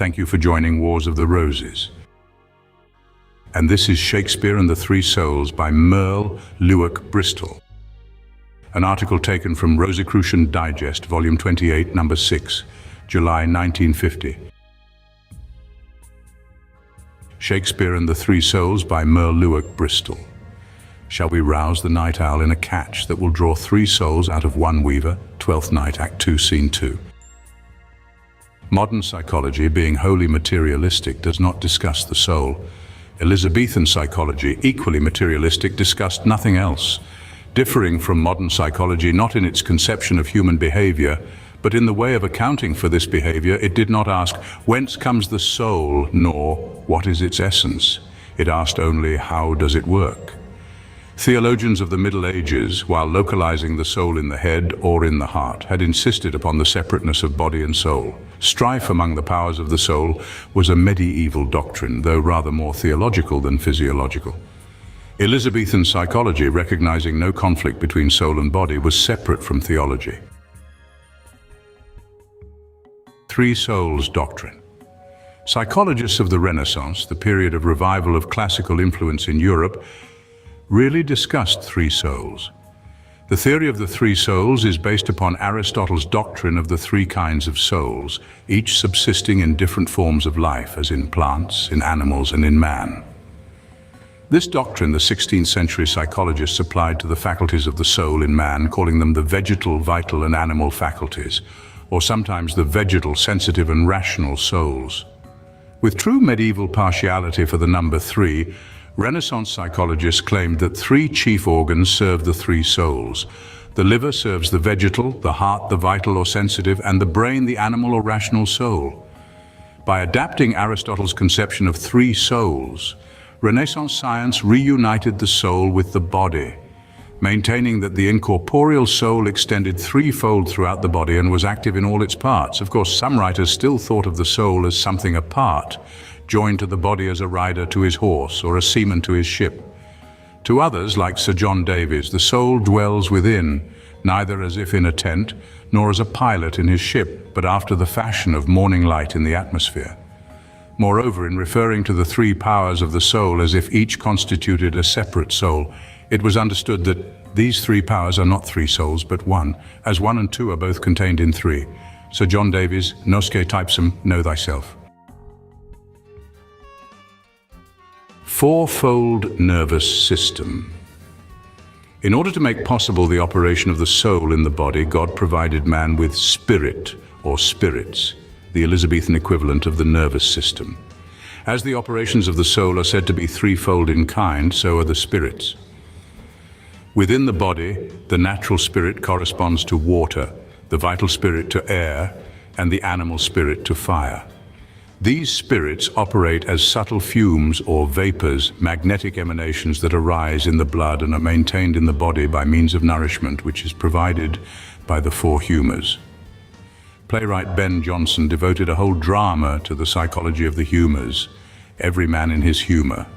Thank you for joining Wars of the Roses. And this is Shakespeare and the Three Souls by Myrl Lewark Bristol. An article taken from Rosicrucian Digest, Volume 28, Number 6, July 1950. Shakespeare and the Three Souls by Myrl Lewark Bristol. Shall we rouse the night owl in a catch that will draw three souls out of one weaver? Twelfth Night, Act 2, Scene 2. Modern psychology, being wholly materialistic, does not discuss the soul. Elizabethan psychology, equally materialistic, discussed nothing else, differing from modern psychology not in its conception of human behavior, but in the way of accounting for this behavior. It did not ask, whence comes the soul, nor what is its essence. It asked only, how does it work? Theologians of the Middle Ages, while localizing the soul in the head or in the heart, had insisted upon the separateness of body and soul. Strife among the powers of the soul was a medieval doctrine, though rather more theological than physiological. Elizabethan psychology, recognizing no conflict between soul and body, was separate from theology. Three Souls Doctrine. Psychologists of the Renaissance, the period of revival of classical influence in Europe, really discussed three souls. The theory of the three souls is based upon Aristotle's doctrine of the three kinds of souls, each subsisting in different forms of life, as in plants, in animals, and in man. This doctrine the 16th century psychologists applied to the faculties of the soul in man, calling them the vegetal, vital, and animal faculties, or sometimes the vegetal, sensitive, and rational souls. With true medieval partiality for the number three, Renaissance psychologists claimed that three chief organs serve the three souls. The liver serves the vegetal, the heart the vital or sensitive, and the brain the animal or rational soul. By adapting Aristotle's conception of three souls, Renaissance science reunited the soul with the body, maintaining that the incorporeal soul extended threefold throughout the body and was active in all its parts. Of course, some writers still thought of the soul as something apart, joined to the body as a rider to his horse or a seaman to his ship. To others, like Sir John Davies, the soul dwells within, neither as if in a tent, nor as a pilot in his ship, but after the fashion of morning light in the atmosphere. Moreover, in referring to the three powers of the soul as if each constituted a separate soul, it was understood that these three powers are not three souls, but one, as one and two are both contained in three. Sir John Davies, Nosce Typsum, Know Thyself. Fourfold nervous system. In order to make possible the operation of the soul in the body, God provided man with spirit or spirits, the Elizabethan equivalent of the nervous system. As the operations of the soul are said to be threefold in kind, so are the spirits. Within the body, the natural spirit corresponds to water, the vital spirit to air, and the animal spirit to fire. These spirits operate as subtle fumes or vapors, magnetic emanations that arise in the blood and are maintained in the body by means of nourishment, which is provided by the four humours. Playwright Ben Jonson devoted a whole drama to the psychology of the humours, every man in his humour.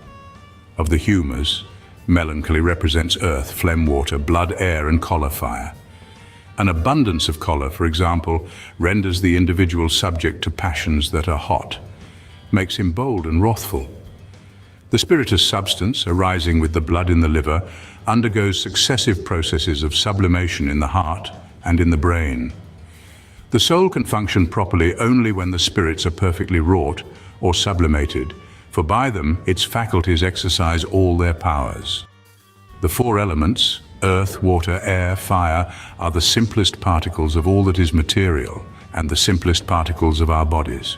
Of the humours, melancholy represents earth, phlegm water, blood air, and choler fire. An abundance of choler, for example, renders the individual subject to passions that are hot, makes him bold and wrathful. The spirituous substance, arising with the blood in the liver, undergoes successive processes of sublimation in the heart and in the brain. The soul can function properly only when the spirits are perfectly wrought or sublimated, for by them its faculties exercise all their powers. The four elements, earth, water, air, fire, are the simplest particles of all that is material and the simplest particles of our bodies.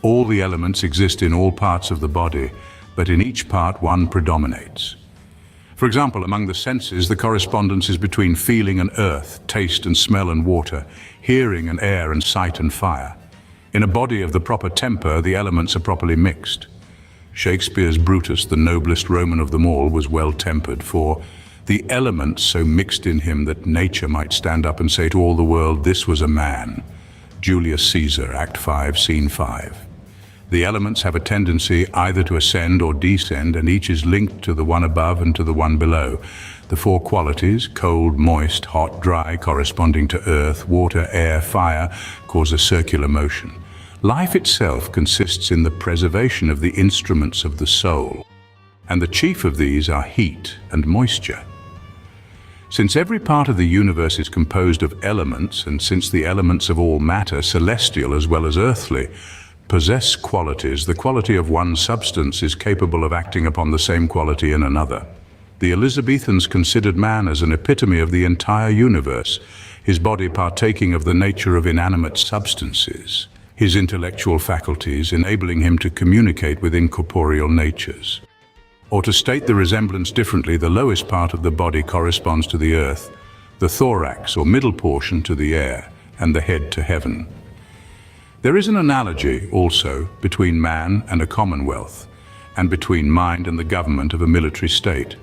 All the elements exist in all parts of the body, but in each part one predominates. For example, among the senses, the correspondence is between feeling and earth, taste and smell and water, hearing and air, and sight and fire. In a body of the proper temper, the elements are properly mixed. Shakespeare's Brutus, the noblest Roman of them all, was well-tempered, for the elements so mixed in him that nature might stand up and say to all the world, this was a man. Julius Caesar, Act 5, Scene 5. The elements have a tendency either to ascend or descend, and each is linked to the one above and to the one below. The four qualities, cold, moist, hot, dry, corresponding to earth, water, air, fire, cause a circular motion. Life itself consists in the preservation of the instruments of the soul, and the chief of these are heat and moisture. Since every part of the universe is composed of elements, and since the elements of all matter, celestial as well as earthly, possess qualities, the quality of one substance is capable of acting upon the same quality in another. The Elizabethans considered man as an epitome of the entire universe, his body partaking of the nature of inanimate substances, his intellectual faculties enabling him to communicate with incorporeal natures. Or to state the resemblance differently, the lowest part of the body corresponds to the earth, the thorax or middle portion to the air, and the head to heaven. There is an analogy also between man and a commonwealth, and between mind and the government of a military state.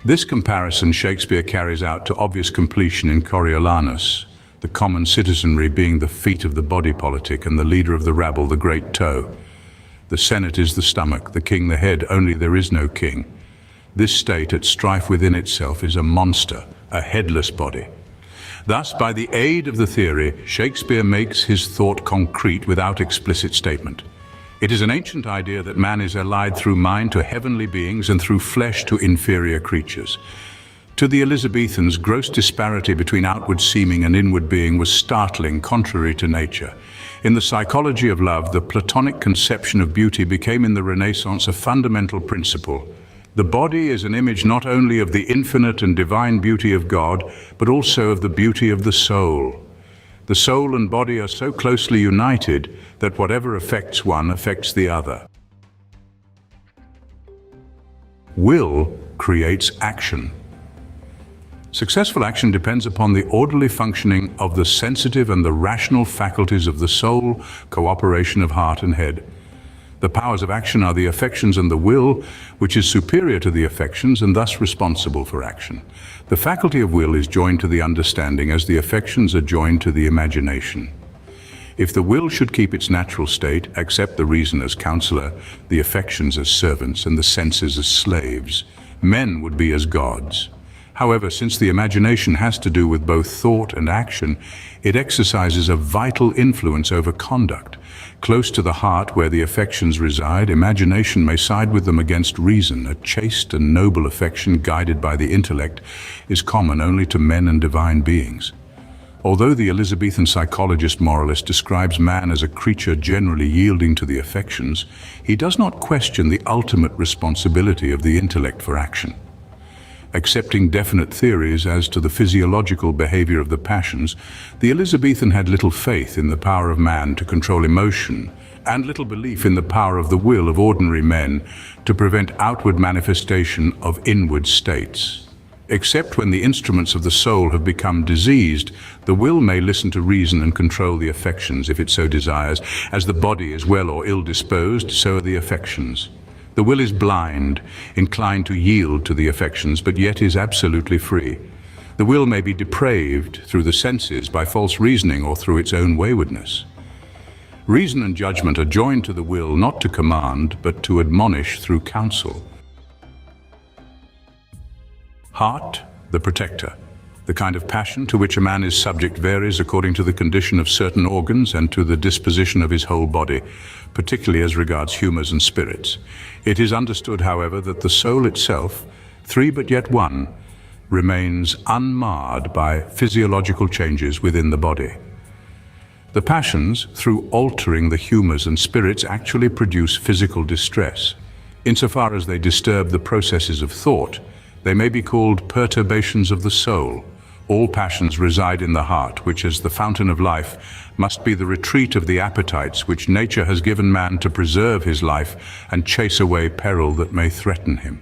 This comparison Shakespeare carries out to obvious completion in Coriolanus, the common citizenry being the feet of the body politic and the leader of the rabble the great toe. The Senate is the stomach, the king the head, only there is no king. This state at strife within itself is a monster, a headless body. Thus, by the aid of the theory, Shakespeare makes his thought concrete without explicit statement. It is an ancient idea that man is allied through mind to heavenly beings and through flesh to inferior creatures. To the Elizabethans, gross disparity between outward seeming and inward being was startling, contrary to nature. In the psychology of love, the Platonic conception of beauty became in the Renaissance a fundamental principle. The body is an image not only of the infinite and divine beauty of God, but also of the beauty of the soul. The soul and body are so closely united that whatever affects one affects the other. Will creates action. Successful action depends upon the orderly functioning of the sensitive and the rational faculties of the soul, cooperation of heart and head. The powers of action are the affections and the will, which is superior to the affections and thus responsible for action. The faculty of will is joined to the understanding as the affections are joined to the imagination. If the will should keep its natural state, accept the reason as counselor, the affections as servants, and the senses as slaves, men would be as gods. However, since the imagination has to do with both thought and action, it exercises a vital influence over conduct. Close to the heart where the affections reside, imagination may side with them against reason. A chaste and noble affection guided by the intellect is common only to men and divine beings. Although the Elizabethan psychologist moralist describes man as a creature generally yielding to the affections, he does not question the ultimate responsibility of the intellect for action. Accepting definite theories as to the physiological behavior of the passions, the Elizabethan had little faith in the power of man to control emotion, and little belief in the power of the will of ordinary men to prevent outward manifestation of inward states. Except when the instruments of the soul have become diseased, the will may listen to reason and control the affections if it so desires. As the body is well or ill disposed, so are the affections. The will is blind, inclined to yield to the affections, but yet is absolutely free. The will may be depraved through the senses by false reasoning or through its own waywardness. Reason and judgment are joined to the will not to command, but to admonish through counsel. Heart, the protector. The kind of passion to which a man is subject varies according to the condition of certain organs and to the disposition of his whole body, particularly as regards humours and spirits. It is understood, however, that the soul itself, three but yet one, remains unmarred by physiological changes within the body. The passions, through altering the humours and spirits, actually produce physical distress. Insofar as they disturb the processes of thought, they may be called perturbations of the soul. All passions reside in the heart, which as the fountain of life must be the retreat of the appetites which nature has given man to preserve his life and chase away peril that may threaten him.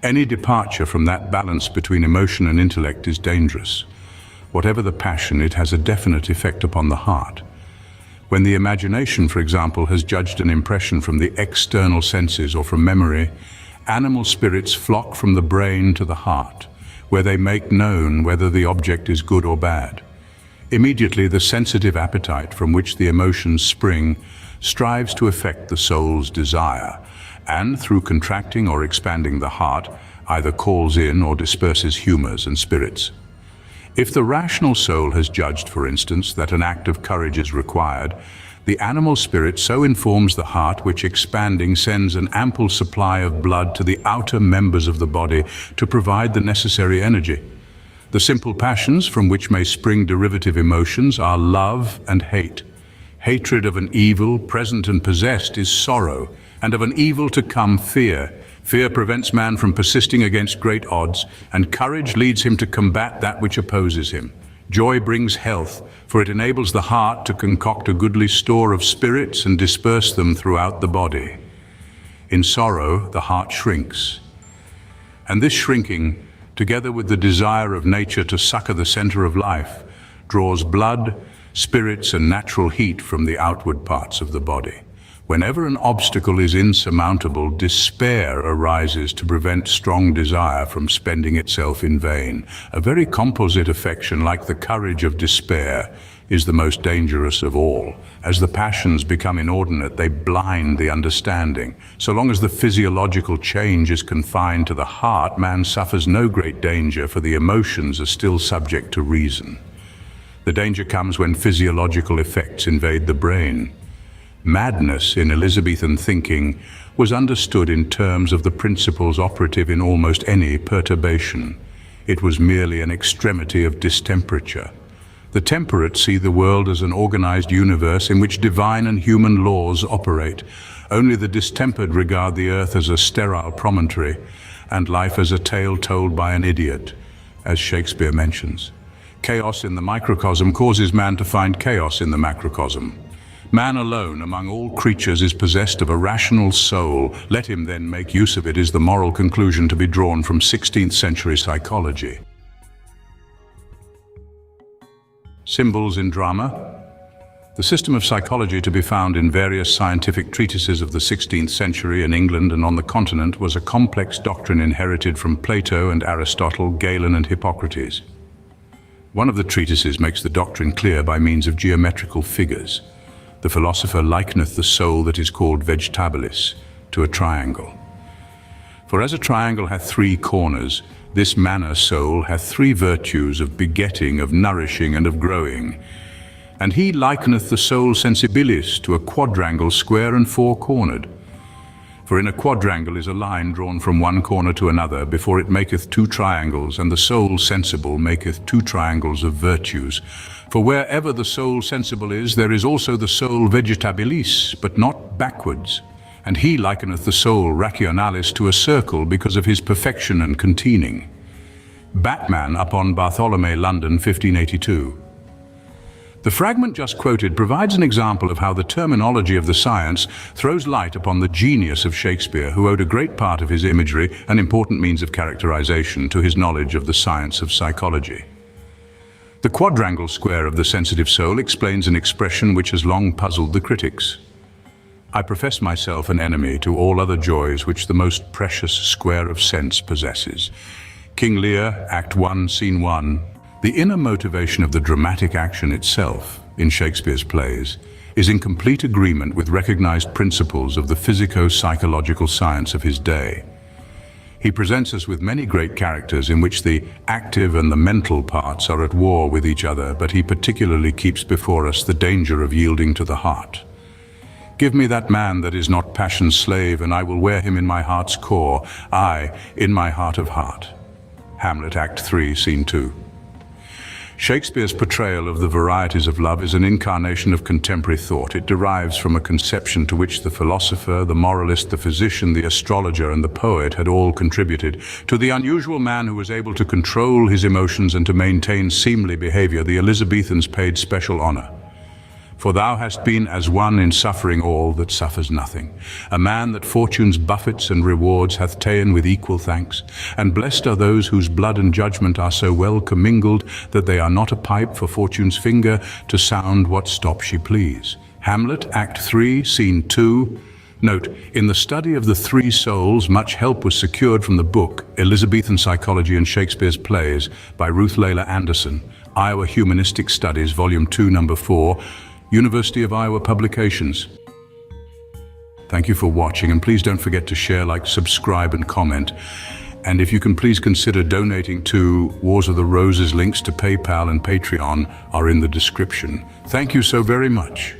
Any departure from that balance between emotion and intellect is dangerous. Whatever the passion, it has a definite effect upon the heart. When the imagination, for example, has judged an impression from the external senses or from memory, animal spirits flock from the brain to the heart, where they make known whether the object is good or bad. Immediately, the sensitive appetite from which the emotions spring strives to affect the soul's desire, and through contracting or expanding the heart, either calls in or disperses humours and spirits. If the rational soul has judged, for instance, that an act of courage is required, The animal spirit so informs the heart, which expanding sends an ample supply of blood to the outer members of the body to provide the necessary energy. The simple passions from which may spring derivative emotions are love and hate. Hatred of an evil, present and possessed, is sorrow, and of an evil to come, fear. Fear prevents man from persisting against great odds, and courage leads him to combat that which opposes him. Joy brings health, for it enables the heart to concoct a goodly store of spirits and disperse them throughout the body. In sorrow, the heart shrinks. And this shrinking, together with the desire of nature to succor the center of life, draws blood, spirits, and natural heat from the outward parts of the body. Whenever an obstacle is insurmountable, despair arises to prevent strong desire from spending itself in vain. A very composite affection, like the courage of despair, is the most dangerous of all. As the passions become inordinate, they blind the understanding. So long as the physiological change is confined to the heart, man suffers no great danger, for the emotions are still subject to reason. The danger comes when physiological effects invade the brain. Madness in Elizabethan thinking was understood in terms of the principles operative in almost any perturbation. It was merely an extremity of distemperature. The temperate see the world as an organized universe in which divine and human laws operate. Only the distempered regard the earth as a sterile promontory and life as a tale told by an idiot, as Shakespeare mentions. Chaos in the microcosm causes man to find chaos in the macrocosm. Man alone among all creatures is possessed of a rational soul. Let him then make use of it, is the moral conclusion to be drawn from 16th century psychology. Symbols in drama. The system of psychology to be found in various scientific treatises of the 16th century in England and on the continent was a complex doctrine inherited from Plato and Aristotle, Galen and Hippocrates. One of the treatises makes the doctrine clear by means of geometrical figures. The philosopher likeneth the soul that is called vegetabilis to a triangle. For as a triangle hath three corners, this manner soul hath three virtues of begetting, of nourishing, and of growing. And he likeneth the soul sensibilis to a quadrangle square and four-cornered. For in a quadrangle is a line drawn from one corner to another before it maketh two triangles, and the soul sensible maketh two triangles of virtues. For wherever the soul sensible is, there is also the soul vegetabilis, but not backwards. And he likeneth the soul rationalis to a circle because of his perfection and conteening. Batman upon Bartholomew, London, 1582. The fragment just quoted provides an example of how the terminology of the science throws light upon the genius of Shakespeare, who owed a great part of his imagery, an important means of characterization, to his knowledge of the science of psychology. The quadrangle square of the sensitive soul explains an expression which has long puzzled the critics. I profess myself an enemy to all other joys which the most precious square of sense possesses. King Lear, Act 1, Scene 1. The inner motivation of the dramatic action itself, in Shakespeare's plays, is in complete agreement with recognized principles of the physico-psychological science of his day. He presents us with many great characters in which the active and the mental parts are at war with each other, but he particularly keeps before us the danger of yielding to the heart. Give me that man that is not passion's slave, and I will wear him in my heart's core, aye, in my heart of heart. Hamlet, Act 3, Scene 2. Shakespeare's portrayal of the varieties of love is an incarnation of contemporary thought. It derives from a conception to which the philosopher, the moralist, the physician, the astrologer, and the poet had all contributed. To the unusual man who was able to control his emotions and to maintain seemly behavior, the Elizabethans paid special honor. For thou hast been as one in suffering all that suffers nothing. A man that fortune's buffets and rewards hath ta'en with equal thanks. And blessed are those whose blood and judgment are so well commingled that they are not a pipe for fortune's finger to sound what stop she please. Hamlet, Act 3, Scene 2. Note, in the study of the three souls, much help was secured from the book Elizabethan Psychology and Shakespeare's Plays by Ruth Layla Anderson, Iowa Humanistic Studies, Volume 2, Number 4, University of Iowa Publications. Thank you for watching, and please don't forget to share, like, subscribe, and comment. And if you can please consider donating to Wars of the Roses. Links to PayPal and Patreon are in the description. Thank you so very much.